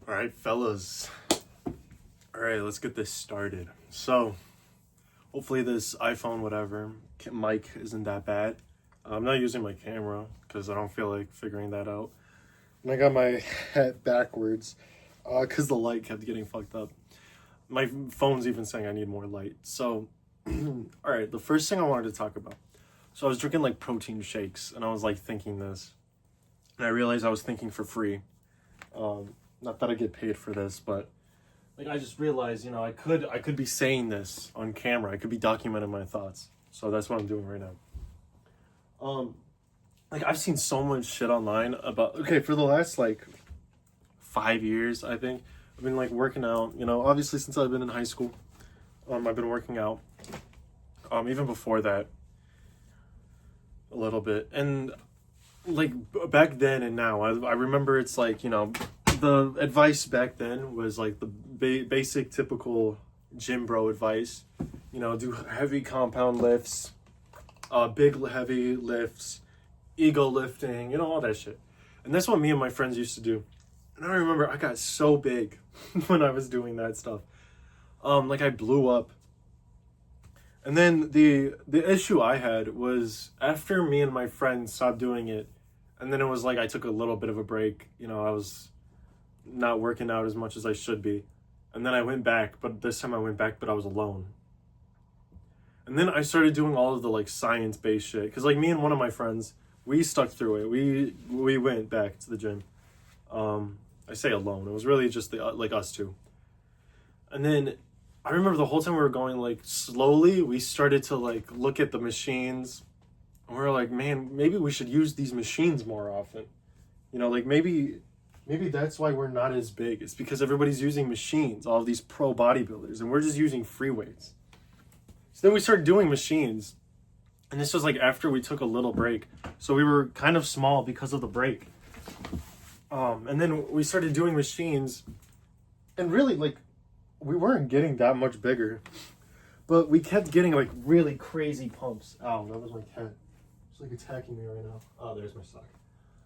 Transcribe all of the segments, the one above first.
All right, fellas. All right, let's get this started. So, hopefully this iPhone, whatever, mic isn't that bad. I'm not using my camera because I don't feel like figuring that out. And I got my hat backwards because the light kept getting fucked up. My phone's even saying I need more light. So, all right, the first thing I wanted to talk about. So I was drinking like protein shakes and I was like thinking this. And I realized I was thinking for free. Not that I get paid for this, but like I just realized, I could be saying this on camera. I could be documenting my thoughts. So that's what I'm doing right now. Like I've seen so much shit online about for the last like 5 years, I think I've been like working out, obviously since I've been in high school. I've been working out. Even before that a little bit. And like back then and now, I remember it's like, the advice back then was like the basic typical gym bro advice, do heavy compound lifts, big heavy lifts, ego lifting, all that shit. And that's what me and my friends used to do. And I remember I got so big when I was doing that stuff. Like I blew up. And then the issue I had was after me and my friends stopped doing it, and then it was like I took a little bit of a break. I was not working out as much as I should be. And then I went back, but this time I went back, but I was alone. And then I started doing all of the like science-based shit. Because like me and one of my friends, we stuck through it. We went back to the gym. I say alone. It was really just like us two. And then I remember the whole time we were going like slowly, we started to like look at the machines. And we were like, man, maybe we should use these machines more often. Like maybe that's why we're not as big. It's because everybody's using machines, all of these pro bodybuilders, and we're just using free weights. So then we started doing machines. And this was like after we took a little break. So we were kind of small because of the break. And then we started doing machines. And really, like, we weren't getting that much bigger. But we kept getting, like, really crazy pumps. Ow, that was my cat. She's, like, attacking me right now. Oh, there's my sock.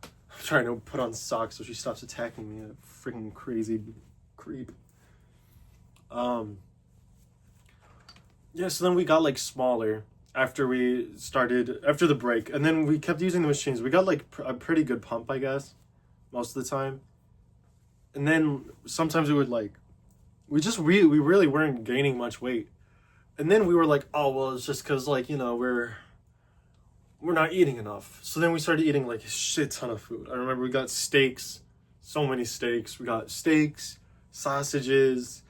I'm trying to put on socks so she stops attacking me. That freaking crazy creep. Yeah, so then we got, like, smaller after the break. And then we kept using the machines. We got, like, a pretty good pump, I guess, most of the time. And then sometimes we would, like, we really weren't gaining much weight. And then we were like, oh, well, it's just because, like, we're not eating enough. So then we started eating, like, a shit ton of food. I remember we got steaks, so many steaks. We got steaks, sausages,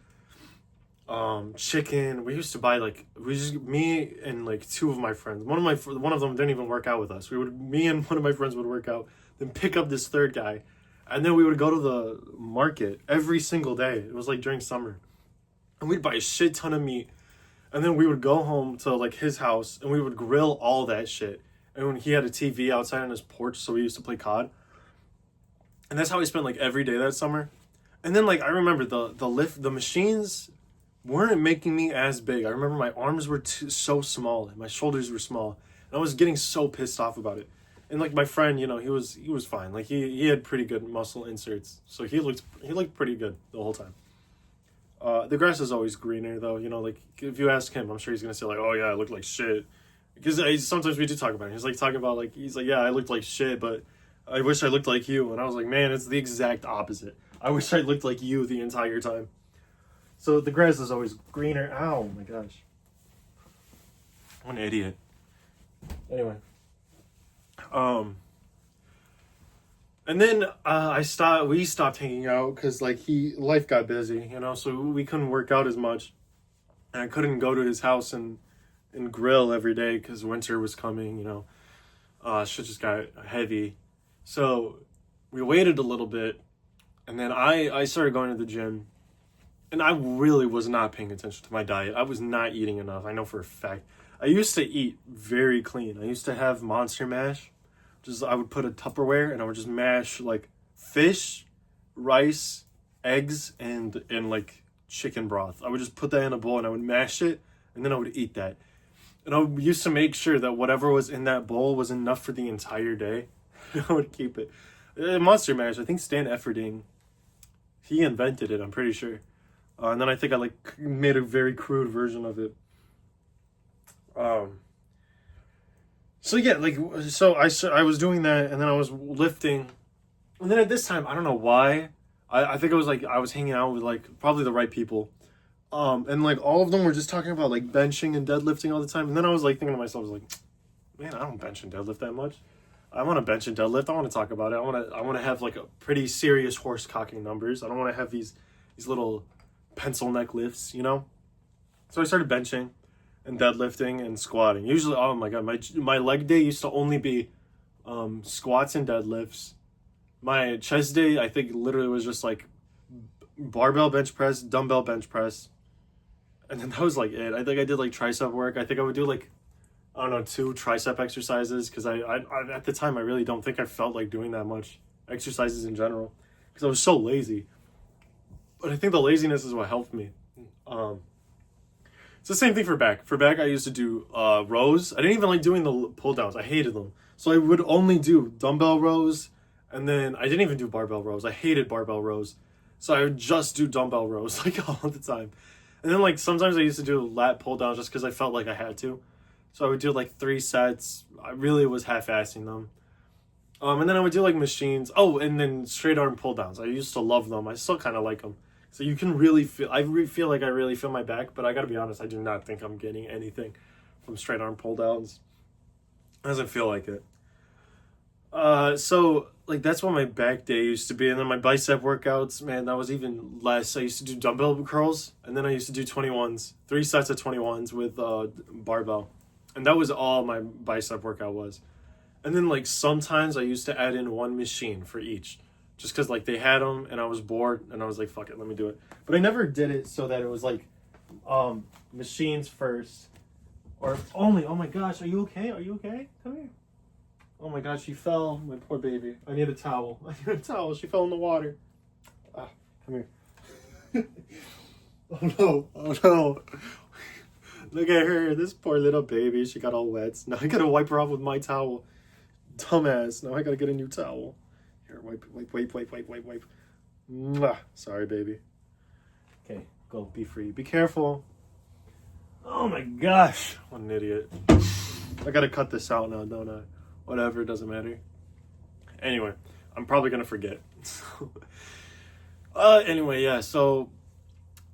chicken. We used to buy, like, me and, like, two of my friends. One of them didn't even work out with us. Me and one of my friends would work out, then pick up this third guy. And then we would go to the market every single day. It was like during summer. And we'd buy a shit ton of meat. And then we would go home to like his house and we would grill all that shit. And when he had a TV outside on his porch, so we used to play COD. And that's how we spent like every day that summer. And then like I remember the machines weren't making me as big. I remember my arms were so small and my shoulders were small. And I was getting so pissed off about it. And like my friend, he was fine. Like he had pretty good muscle inserts, so he looked pretty good the whole time. The grass is always greener, though. Like if you ask him, I'm sure he's gonna say like, "Oh yeah, I look like shit." Because sometimes we do talk about it. He's like talking about like yeah, I looked like shit, but I wish I looked like you. And I was like, man, it's the exact opposite. I wish I looked like you the entire time. So the grass is always greener. Ow, my gosh, what an idiot. Anyway. And then we stopped hanging out because like life got busy, so we couldn't work out as much. And I couldn't go to his house and grill every day because winter was coming, shit just got heavy. So we waited a little bit, and then I started going to the gym, and I really was not paying attention to my diet. I was not eating enough. I know for a fact. I used to eat very clean. I used to have Monster Mash. I would put a Tupperware and I would just mash like fish, rice, eggs, and like chicken broth. I would just put that in a bowl and I would mash it and then I would eat that. And I used to make sure that whatever was in that bowl was enough for the entire day. I would keep it. Monster Mash, I think Stan Efferding He invented it, I'm pretty sure. And then I think I like made a very crude version of it. So yeah, like, so I was doing that, and then I was lifting, and then at this time, I don't know why, I think it was like I was hanging out with like probably the right people, and like all of them were just talking about like benching and deadlifting all the time, and then I was like thinking to myself, I was like, man, I don't bench and deadlift that much. I want to bench and deadlift. I want to talk about it. I want to have like a pretty serious horse cocking numbers. I don't want to have these little pencil neck lifts, you know. So I started benching and deadlifting and squatting. Usually, oh my god, my leg day used to only be squats and deadlifts. My chest day, I think, literally was just like barbell bench press, dumbbell bench press, and then that was like it. I think I did like tricep work. I think I would do like, I don't know, 2 tricep exercises, because I at the time I really don't think I felt like doing that much exercises in general, because I was so lazy. But I think the laziness is what helped me. It's the same thing for back. For back, I used to do rows. I didn't even like doing the pull downs. I hated them. So I would only do dumbbell rows, and then I didn't even do barbell rows. I hated barbell rows. So I would just do dumbbell rows like all the time. And then like sometimes I used to do lat pull downs just because I felt like I had to. So I would do like 3 sets. I really was half-assing them. And then I would do like machines. Oh, and then straight arm pull downs. I used to love them. I still kind of like them. So you can really feel, feel like I really feel my back, but I gotta be honest, I do not think I'm getting anything from straight arm pull downs. It doesn't feel like it. So like that's what my back day used to be. And then my bicep workouts, man, that was even less. I used to do dumbbell curls, and then I used to do 21s, 3 sets of 21s with barbell. And that was all my bicep workout was. And then like sometimes I used to add in 1 machine for each, just because like they had them and I was bored and I was like, fuck it, let me do it. But I never did it so that it was like machines first, or only, oh my gosh, are you okay? Are you okay? Come here. Oh my gosh, she fell, my poor baby. I need a towel. I need a towel. She fell in the water. Ah, come here. Oh no, oh no. Look at her, this poor little baby. She got all wet. Now I gotta wipe her off with my towel. Dumbass. Now I gotta get a new towel. Here, wipe. Mwah. Sorry, baby. Okay, go, be free. Be careful. Oh my gosh, what an idiot. I gotta cut this out now, don't I? Whatever, it doesn't matter. Anyway, I'm probably gonna forget. Anyway, yeah, so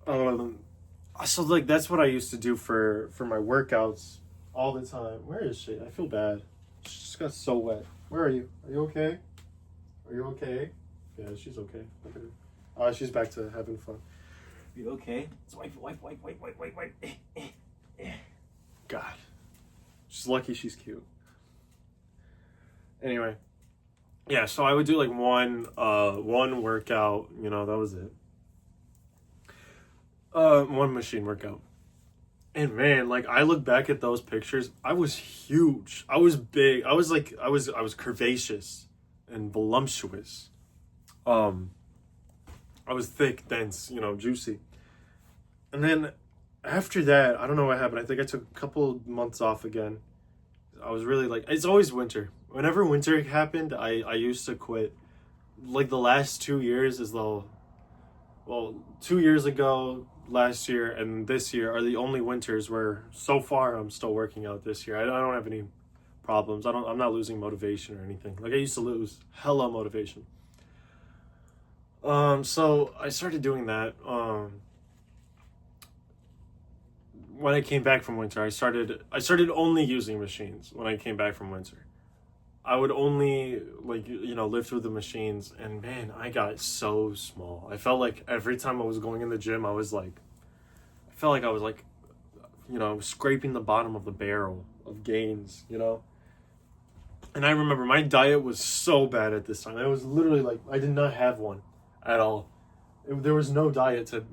like that's what I used to do for my workouts all the time. Where is she? I feel bad. She just got so wet. Where are you? Are you okay? Are you okay? Yeah, she's okay. Look at her. She's back to having fun. You okay? Let's wipe. God. She's lucky she's cute. Anyway. Yeah, so I would do like one workout, you know, that was it. One machine workout. And man, like I look back at those pictures, I was huge. I was big. I was curvaceous and voluptuous. I was thick, dense, you know, juicy. And then after that, I don't know what happened. I think I took a couple months off again. I was really like, it's always winter. Whenever winter happened, I used to quit. Like the last 2 years is though, well, 2 years ago, last year, and this year are the only winters where so far I'm still working out this year. I don't have any problems. I'm not losing motivation or anything. Like I used to lose hella motivation. So I started doing that. When I came back from winter, I started only using machines when I came back from winter. I would only lift with the machines, and man, I got so small. I felt like every time I was going in the gym, I felt like I was scraping the bottom of the barrel of gains, you know? And I remember my diet was so bad at this time. It was literally like, I did not have one at all. There was no diet to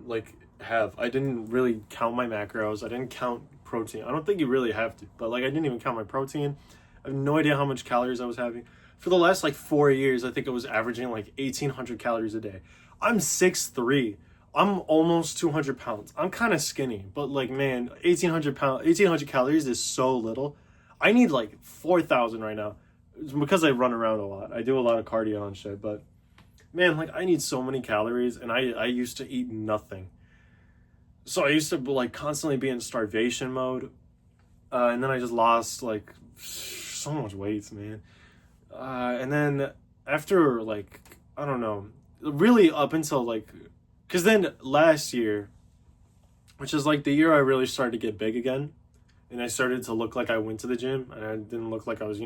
have. I didn't really count my macros. I didn't count protein. I don't think you really have to, but I didn't even count my protein. I have no idea how much calories I was having. For the last 4 years, I think I was averaging 1,800 calories a day. I'm 6'3". I'm almost 200 pounds. I'm kind of skinny, but man, 1,800 calories is so little. I need 4,000 right now. It's because I run around a lot. I do a lot of cardio and shit, but man, like I need so many calories, and I used to eat nothing. So I used to like constantly be in starvation mode, and then I just lost like so much weight, man. And then after like I don't know, really up until like, because then last year, which is like the year I really started to get big again, and I started to look like I went to the gym, and I didn't look like I was,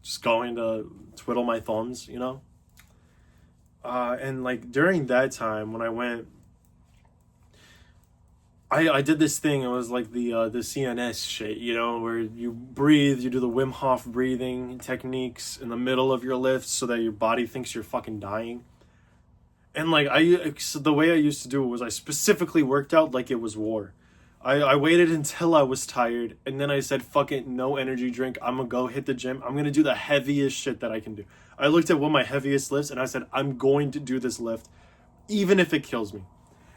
just going to twiddle my thumbs, and like during that time when I went, I did this thing. It was like the CNS shit, where you breathe, you do the Wim Hof breathing techniques in the middle of your lifts so that your body thinks you're fucking dying. And like so the way I used to do it was I specifically worked out like it was war. I waited until I was tired, and then I said, fuck it, no energy drink. I'm gonna go hit the gym. I'm gonna do the heaviest shit that I can do. I looked at one of my heaviest lifts and I said, I'm going to do this lift, even if it kills me.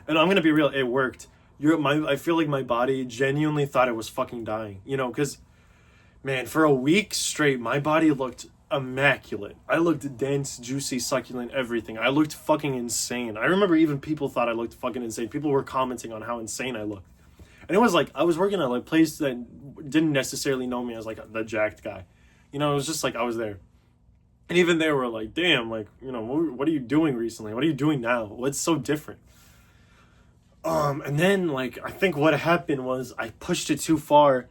And I'm gonna be real, it worked. I feel like my body genuinely thought it was fucking dying, because, man, for a week straight, my body looked immaculate. I looked dense, juicy, succulent, everything. I looked fucking insane. I remember even people thought I looked fucking insane. People were commenting on how insane I looked. And it was like, I was working at like a place that didn't necessarily know me as like the jacked guy. It was just like, I was there. And even they were like, damn, like, what are you doing recently? What are you doing now? What's so different? And then like, I think what happened was I pushed it too far,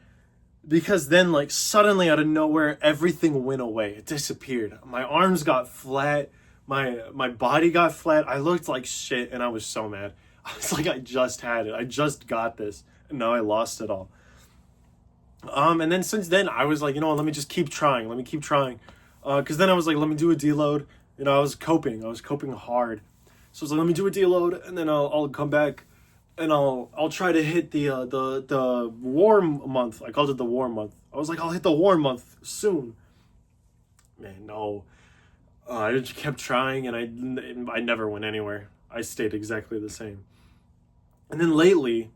because then like suddenly out of nowhere, everything went away. It disappeared. My arms got flat. My body got flat. I looked like shit, and I was so mad. I was like, I just had it. I just got this. And now I lost it all. And then since then, I was like, let me just keep trying. Let me keep trying. Because then I was like, let me do a deload. I was coping. I was coping hard. So I was like, let me do a deload, and then I'll come back, and I'll try to hit the warm month. I called it the warm month. I was like, I'll hit the warm month soon. Man, no. I just kept trying, and I never went anywhere. I stayed exactly the same. And then lately,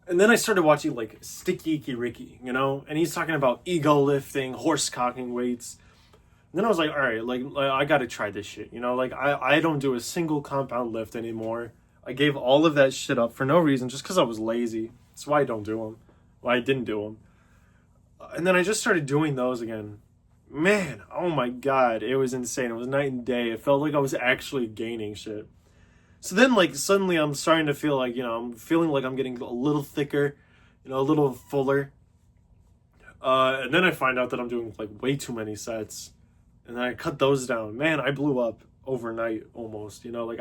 and then I started watching like Sticky Icky Ricky, and he's talking about ego lifting, horse cocking weights. And then I was like, all right, like I got to try this shit, like I don't do a single compound lift anymore. I gave all of that shit up for no reason, just because I was lazy. That's why I don't do them. Why I didn't do them. And then I just started doing those again. Man, oh my God, it was insane. It was night and day. It felt like I was actually gaining shit. So then, like, suddenly I'm starting to feel like, I'm feeling like I'm getting a little thicker, a little fuller. And then I find out that I'm doing, like, way too many sets. And then I cut those down. Man, I blew up overnight almost, like,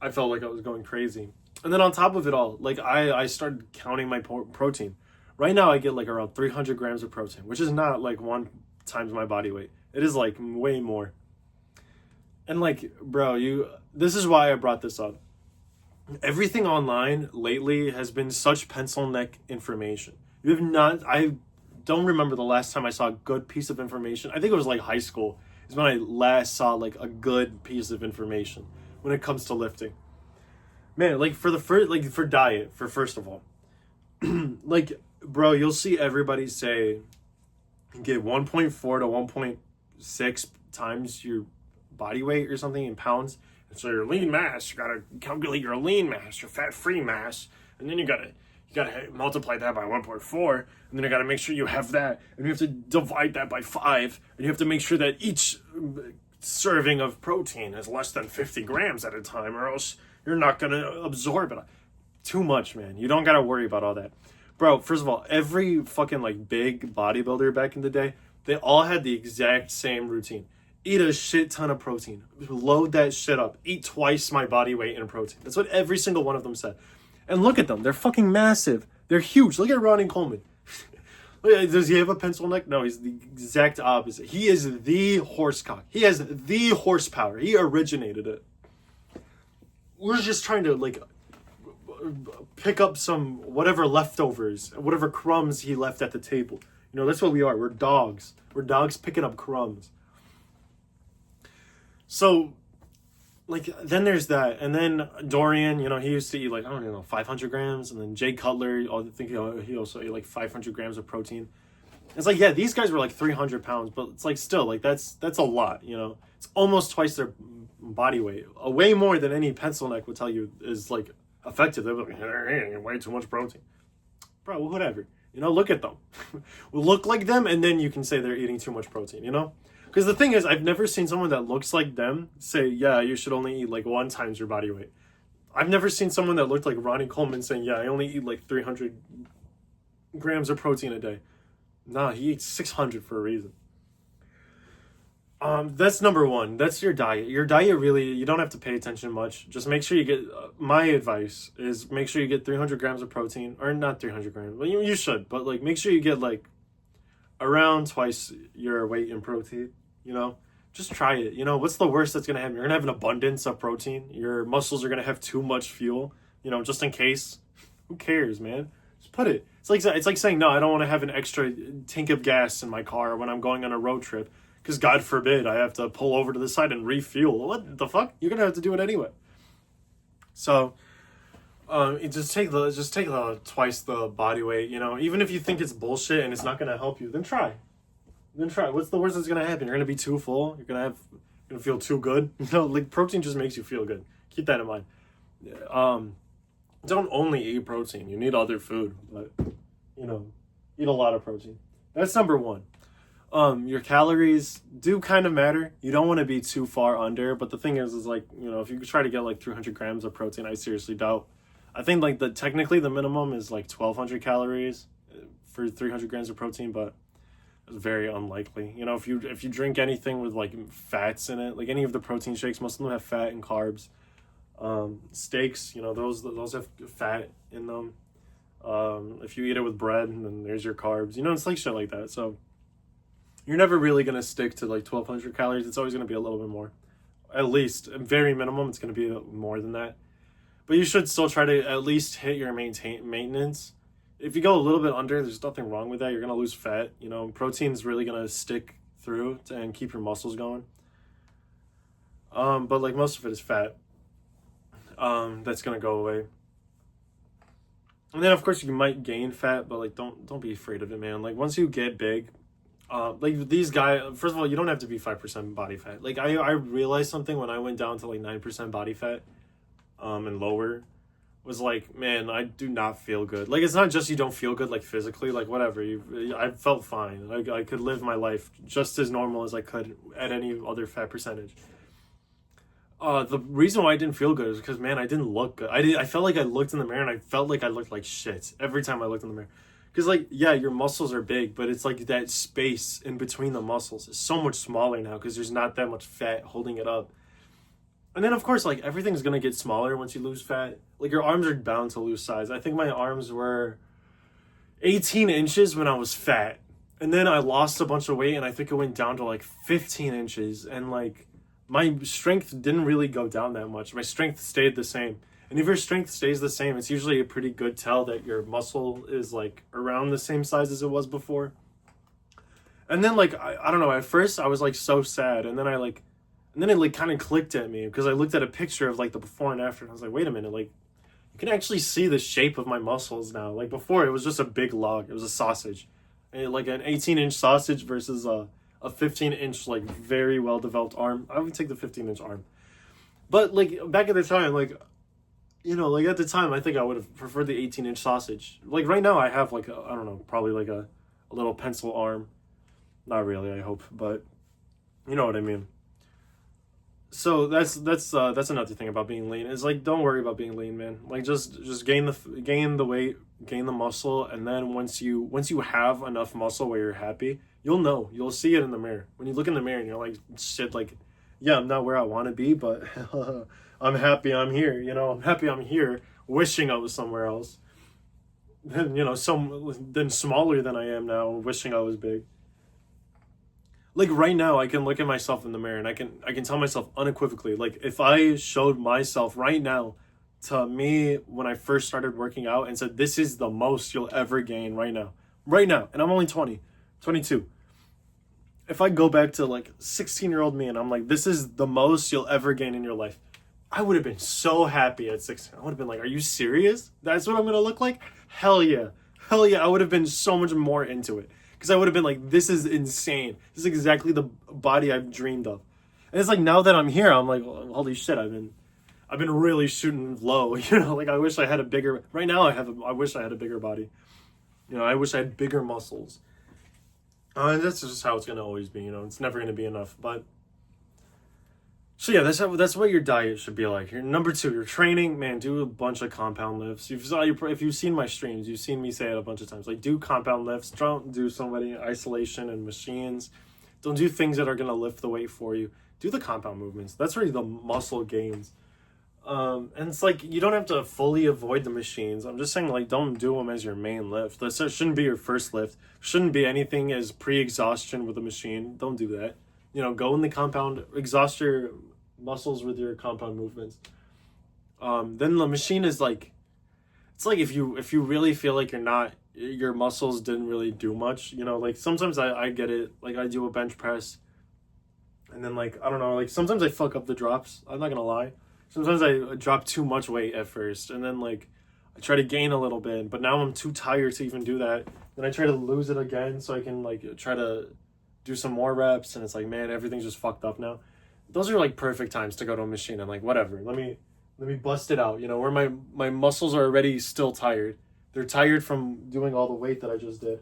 I felt like I was going crazy. And then on top of it all, like, I started counting my protein. Right now, I get, like, around 300 grams of protein, which is not, like, 1 times my body weight. It is, like, way more. And like, bro, this is why I brought this up. Everything online lately has been such pencil neck information. I don't remember the last time I saw a good piece of information. I think it was like high school is when I last saw like a good piece of information when it comes to lifting. Man, like for diet, first of all, like, bro, you'll see everybody say get 1.4 to 1.6 times your body weight or something in pounds. And so your lean mass, you gotta calculate your lean mass, your fat-free mass, and then you gotta multiply that by 1.4, and then you gotta make sure you have that, and you have to divide that by 5, and you have to make sure that each serving of protein is less than 50 grams at a time, or else you're not gonna absorb it. Too much, man. You don't gotta worry about all that. Bro, first of all, every fucking like big bodybuilder back in the day, they all had the exact same routine. Eat a shit ton of protein. Load that shit up. Eat twice my body weight in protein. That's what every single one of them said. And look at them. They're fucking massive. They're huge. Look at Ronnie Coleman. Does he have a pencil neck? No, he's the exact opposite. He is the horsecock. He has the horsepower. He originated it. We're just trying to like pick up some whatever leftovers, whatever crumbs he left at the table. That's what we are. We're dogs. We're dogs picking up crumbs. So, like, then there's that. And then Dorian, he used to eat, like, I don't know, 500 grams. And then Jay Cutler, I think he also ate, like, 500 grams of protein. It's like, yeah, these guys were, like, 300 pounds. But it's, like, still, like, that's a lot, It's almost twice their body weight. Way more than any pencil neck would tell you is like effective. They're like, hey, way too much protein. Bro, whatever. You know, look at them. Look like them, and then you can say they're eating too much protein, you know? Because the thing is, I've never seen someone that looks like them say, yeah, you should only eat like 1 times your body weight. I've never seen someone that looked like Ronnie Coleman saying, yeah, I only eat like 300 grams of protein a day. Nah, he eats 600 for a reason. That's number one. That's your diet. Your diet really, you don't have to pay attention much. Just make sure you get, my advice is make sure you get 300 grams of protein, or not 300 grams, well, you should, but like make sure you get like around twice your weight in protein, you know? Just try it. You know, what's the worst that's going to happen? You're going to have an abundance of protein. Your muscles are going to have too much fuel, you know, just in case. Who cares, man? Just put it. It's like saying, no, I don't want to have an extra tank of gas in my car when I'm going on a road trip. Because God forbid I have to pull over to the side and refuel. What the fuck? You're gonna have to do it anyway. So, just take the twice the body weight. You know, even if you think it's bullshit and it's not gonna help you, then try. What's the worst that's gonna happen? You're gonna be too full. You're gonna feel too good. You know, like protein just makes you feel good. Keep that in mind. Don't only eat protein. You need other food, but you know, eat a lot of protein. That's number one. Your calories do kind of matter. You don't want to be too far under, but the thing is like, you know, if you try to get like 300 grams of protein, I seriously doubt. I think like technically the minimum is like 1,200 calories for 300 grams of protein, but it's very unlikely. You know, if you drink anything with like fats in it, like any of the protein shakes, most of them have fat and carbs. Steaks, you know, those have fat in them. If you eat it with bread, then there's your carbs. You know, it's like shit like that. So you're never really going to stick to like 1,200 calories. It's always going to be a little bit more. At least, very minimum, it's going to be more than that. But you should still try to at least hit your maintenance. If you go a little bit under, there's nothing wrong with that. You're going to lose fat. You know, protein is really going to stick through and keep your muscles going. But like most of it is fat. That's going to go away. And then of course you might gain fat, but like don't be afraid of it, man. Like once you get big, like these guys, first of all, you don't have to be 5% body fat. Like I realized something when I went down to like 9% body fat, and lower, was like, man, I do not feel good. Like it's not just you don't feel good, like physically, like whatever. I felt fine. I could live my life just as normal as I could at any other fat percentage. The reason why I didn't feel good is because, man, I didn't look good. I felt like I looked in the mirror and I felt like I looked like shit every time I looked in the mirror. Because, like, yeah, your muscles are big, but it's like that space in between the muscles is so much smaller now because there's not that much fat holding it up. And then, of course, like, everything's going to get smaller once you lose fat. Like, your arms are bound to lose size. I think my arms were 18 inches when I was fat. And then I lost a bunch of weight, and I think it went down to, like, 15 inches. And, like, my strength didn't really go down that much. My strength stayed the same. And if your strength stays the same, it's usually a pretty good tell that your muscle is like around the same size as it was before. And then like, I don't know, at first I was like so sad. And then it like kind of clicked at me because I looked at a picture of like the before and after. And I was like, wait a minute, like you can actually see the shape of my muscles now. Like before it was just a big log. It was a sausage. And like an 18-inch sausage versus a 15-inch like very well-developed arm. I would take the 15-inch arm. But like back at the time, like, you know, like at the time, I think I would have preferred the 18-inch sausage. Like right now, I have like I don't know, probably like a little pencil arm. Not really, I hope, but you know what I mean. So that's another thing about being lean. Is like don't worry about being lean, man. Like just gain the weight, gain the muscle, and then once you have enough muscle where you're happy, you'll see it in the mirror. When you look in the mirror and you're like, shit, like, yeah, I'm not where I want to be, but I'm happy I'm here, you know, I'm happy I'm here, wishing I was somewhere else. Then, you know, then smaller than I am now, wishing I was big. Like right now, I can look at myself in the mirror and I can tell myself unequivocally, like if I showed myself right now to me when I first started working out and said, this is the most you'll ever gain right now, and I'm only 22. If I go back to like 16-year-old me and I'm like, this is the most you'll ever gain in your life, I would have been so happy at 16. I would have been like, are you serious? That's what I'm going to look like? Hell yeah. I would have been so much more into it. Because I would have been like, this is insane. This is exactly the body I've dreamed of. And it's like, now that I'm here, I'm like, holy shit, I've been really shooting low, you know, like I wish I had a bigger, right now I wish I had a bigger body. You know, I wish I had bigger muscles. And that's just how it's going to always be, you know, it's never going to be enough. But, so yeah, that's what your diet should be like. Number 2, your training, man, do a bunch of compound lifts. If you've seen my streams, you've seen me say it a bunch of times. Like, do compound lifts. Don't do so many isolation and machines. Don't do things that are going to lift the weight for you. Do the compound movements. That's really the muscle gains. And it's like, you don't have to fully avoid the machines. I'm just saying, like, don't do them as your main lift. That shouldn't be your first lift. Shouldn't be anything as pre-exhaustion with a machine. Don't do that. You know, go in the compound, exhaust your muscles with your compound movements. Then the machine is like, it's like if you really feel like your muscles didn't really do much, you know, like sometimes I get it, like I do a bench press and then like, I don't know, like sometimes I fuck up the drops. I'm not gonna lie. Sometimes I drop too much weight at first and then like I try to gain a little bit, but now I'm too tired to even do that. Then I try to lose it again so I can like try to do some more reps, and it's like, man, everything's just fucked up now. Those are like perfect times to go to a machine. I'm like, whatever, let me bust it out, you know, where my muscles are already still tired. They're tired from doing all the weight that I just did.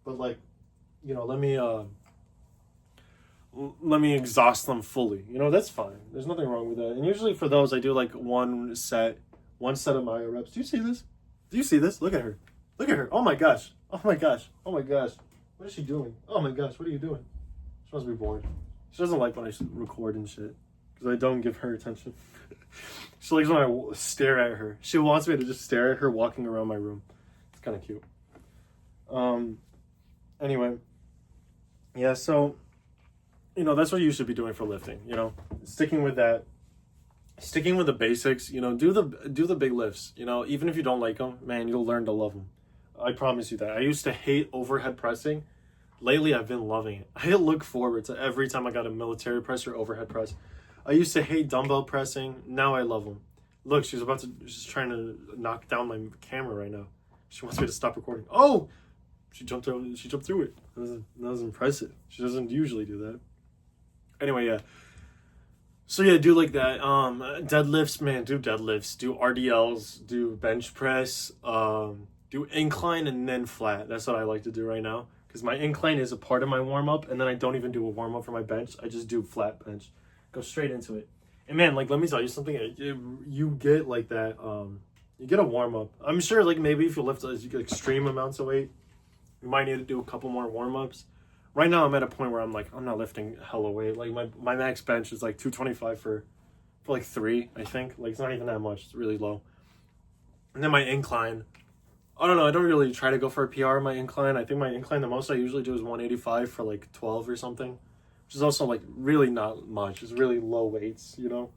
But like, you know, let me exhaust them fully. You know, that's fine. There's nothing wrong with that. And usually for those, I do like one set of my reps. Do you see this? Do you see this? Look at her. Look at her. Oh my gosh. Oh my gosh. Oh my gosh. What is she doing? Oh my gosh. What are you doing? She must be bored. She doesn't like when I record and shit because I don't give her attention. She likes when I stare at her. She wants me to just stare at her walking around my room. It's kind of cute. Anyway. Yeah, so, you know, that's what you should be doing for lifting, you know, sticking with that, sticking with the basics, you know, do the big lifts, you know, even if you don't like them, man, you'll learn to love them. I promise you that. I used to hate overhead pressing. Lately, I've been loving it. I look forward to every time I got a military press or overhead press. I used to hate dumbbell pressing. Now I love them. Look, she's trying to knock down my camera right now. She wants me to stop recording. Oh, she jumped through it. That was impressive. She doesn't usually do that. Anyway, yeah. So yeah, do like that. Deadlifts, man, do deadlifts. Do RDLs. Do bench press. Do incline and then flat. That's what I like to do right now. Because my incline is a part of my warm-up, and then I don't even do a warm-up for my bench. I just do flat bench. Go straight into it. And man, like, let me tell you something. You get like that, you get a warm-up. I'm sure, like, maybe if you lift extreme amounts of weight, you might need to do a couple more warm-ups. Right now, I'm at a point where I'm like, I'm not lifting hella weight. Like, my max bench is like 225 for like 3, I think. Like, it's not even that much. It's really low. And then my incline, I don't know. I don't really try to go for a PR in my incline. I think my incline, the most I usually do is 185 for like 12 or something, which is also like really not much. It's really low weights, you know.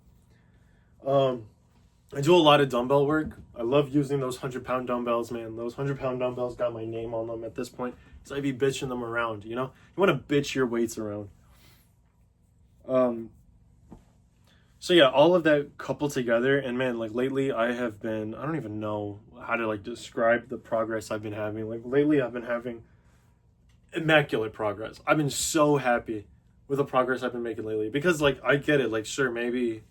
I do a lot of dumbbell work. I love using those 100-pound dumbbells, man. Those 100-pound dumbbells got my name on them at this point because I be bitching them around, you know. You want to bitch your weights around. So yeah, all of that coupled together, and man, like lately I don't even know how to like describe the progress I've been having. Like lately I've been having immaculate progress. I've been so happy with the progress I've been making lately because like I get it. Like sure, maybe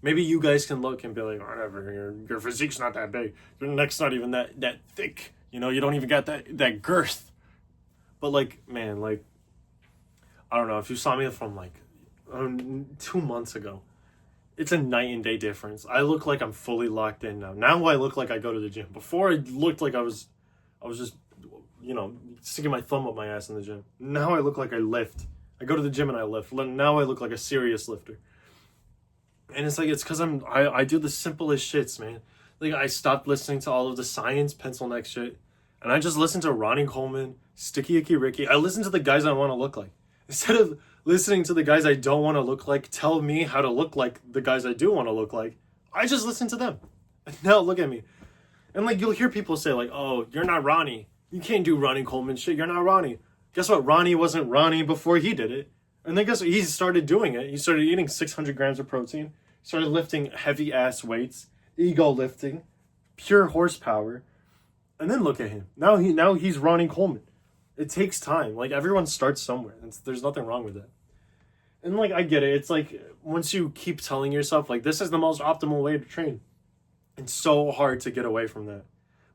you guys can look and be like, whatever, your physique's not that big. Your neck's not even that thick. You know, you don't even got that girth. But like, man, like, I don't know, if you saw me from like 2 months ago, it's a night and day difference. I look like I'm fully locked in now. Now I look like I go to the gym. Before I looked like I was just, you know, sticking my thumb up my ass in the gym. Now I look like I lift. I go to the gym and I lift. Now I look like a serious lifter. And it's like, it's because I do the simplest shits, man. Like, I stopped listening to all of the science pencil neck shit. And I just listen to Ronnie Coleman, Sticky Icky Ricky. I listen to the guys I want to look like. Instead of listening to the guys I don't want to look like tell me how to look like the guys I do want to look like, I just listen to them. And now look at me. And like, you'll hear people say like, oh, you're not Ronnie. You can't do Ronnie Coleman shit. You're not Ronnie. Guess what? Ronnie wasn't Ronnie before he did it. And then guess what? He started doing it. He started eating 600 grams of protein. Started lifting heavy ass weights. Ego lifting. Pure horsepower. And then look at him. Now he's Ronnie Coleman. It takes time. Like, everyone starts somewhere. There's nothing wrong with that. And like I get it. It's like once you keep telling yourself like this is the most optimal way to train, it's so hard to get away from that.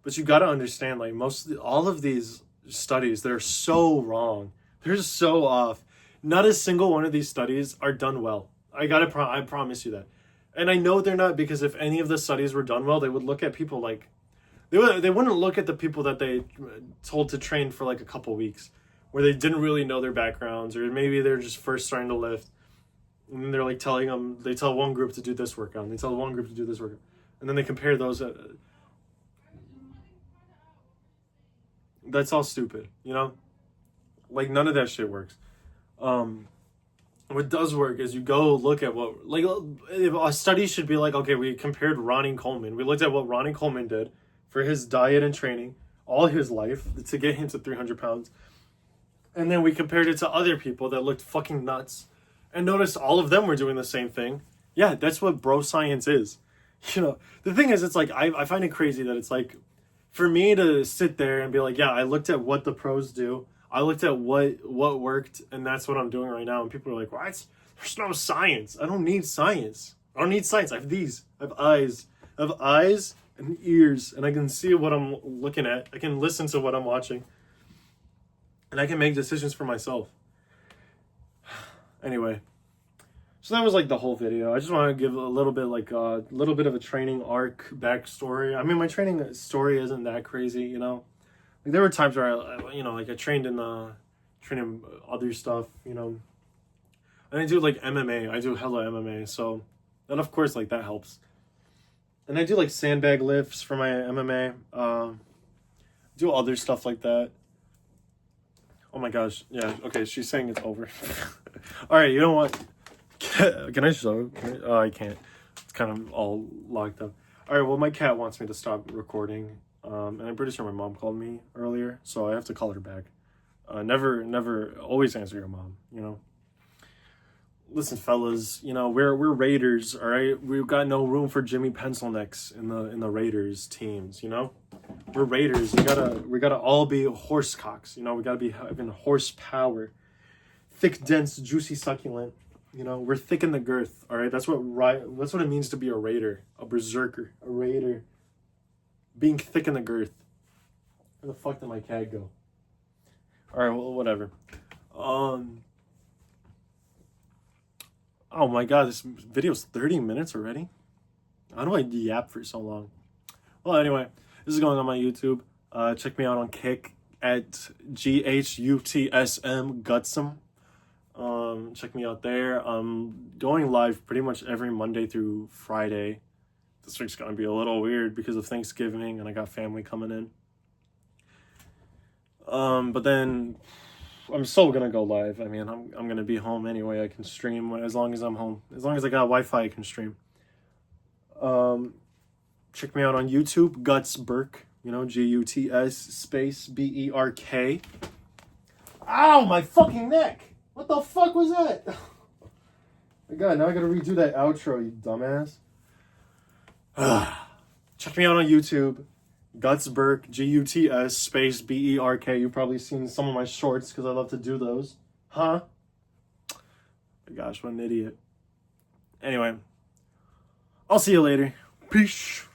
But you got to understand like all of these studies, they're so wrong. They're so off. Not a single one of these studies are done well. I promise you that. And I know they're not, because if any of the studies were done well, they would look at people like they wouldn't look at the people that they told to train for like a couple weeks, where they didn't really know their backgrounds, or maybe they're just first starting to lift, and they're like telling them, they tell one group to do this workout, and they tell one group to do this workout, and then they compare those. That's all stupid, you know? Like none of that shit works. What does work is you go look at what, like, if a study should be like, okay, we compared Ronnie Coleman. We looked at what Ronnie Coleman did for his diet and training all his life to get him to 300 pounds. And then we compared it to other people that looked fucking nuts and noticed all of them were doing the same thing. Yeah, that's what bro science is. You know, the thing is, it's like, I find it crazy that it's like, for me to sit there and be like, yeah, I looked at what the pros do. I looked at what worked, and that's what I'm doing right now. And people are like, what? There's no science. I don't need science. I don't need science. I have these. I have eyes. I have eyes and ears, and I can see what I'm looking at. I can listen to what I'm watching. And I can make decisions for myself. Anyway. So that was like the whole video. I just want to give a little bit of a training arc backstory. I mean, my training story isn't that crazy, you know. Like there were times where I trained in other stuff, you know. And I do like MMA. I do hella MMA, so and of course like that helps. And I do like sandbag lifts for my MMA. Do other stuff like that. Oh my gosh, yeah. Okay, she's saying it's over. All right, you know what? Can I show? Oh, I can't. It's kind of all locked up. All right, well, my cat wants me to stop recording. And I'm pretty sure my mom called me earlier, so I have to call her back. Never, always answer your mom, you know? Listen, fellas, you know, we're Raiders, all right? We've got no room for Jimmy Pencilnecks in the Raiders teams, you know? We're Raiders. We gotta all be horse cocks, you know? We gotta be having horsepower. Thick, dense, juicy, succulent. You know, we're thick in the girth, all right? That's what it means to be a raider, a berserker, a raider. Being thick in the girth. Where the fuck did my cat go? All right, well, whatever. Oh my god, this video's 30 minutes already? How do I yap for so long? Well, anyway, this is going on my YouTube. Check me out on Kick at GHUTSM Gutsum. Check me out there. I'm going live pretty much every Monday through Friday. This week's gonna be a little weird because of Thanksgiving and I got family coming in. But then I'm still gonna go live. I mean, I'm gonna be home anyway. I can stream as long as I'm home. As long as I got Wi-Fi, I can stream. Check me out on YouTube, Guts Burke. You know, GUTS space BERK. Ow, my fucking neck! What the fuck was that? My god, now I gotta redo that outro, you dumbass. Check me out on YouTube, Guts Burke, GUTS space BERK. You've probably seen some of my shorts because I love to do those. Huh? My gosh, what an idiot. Anyway, I'll see you later. Peace.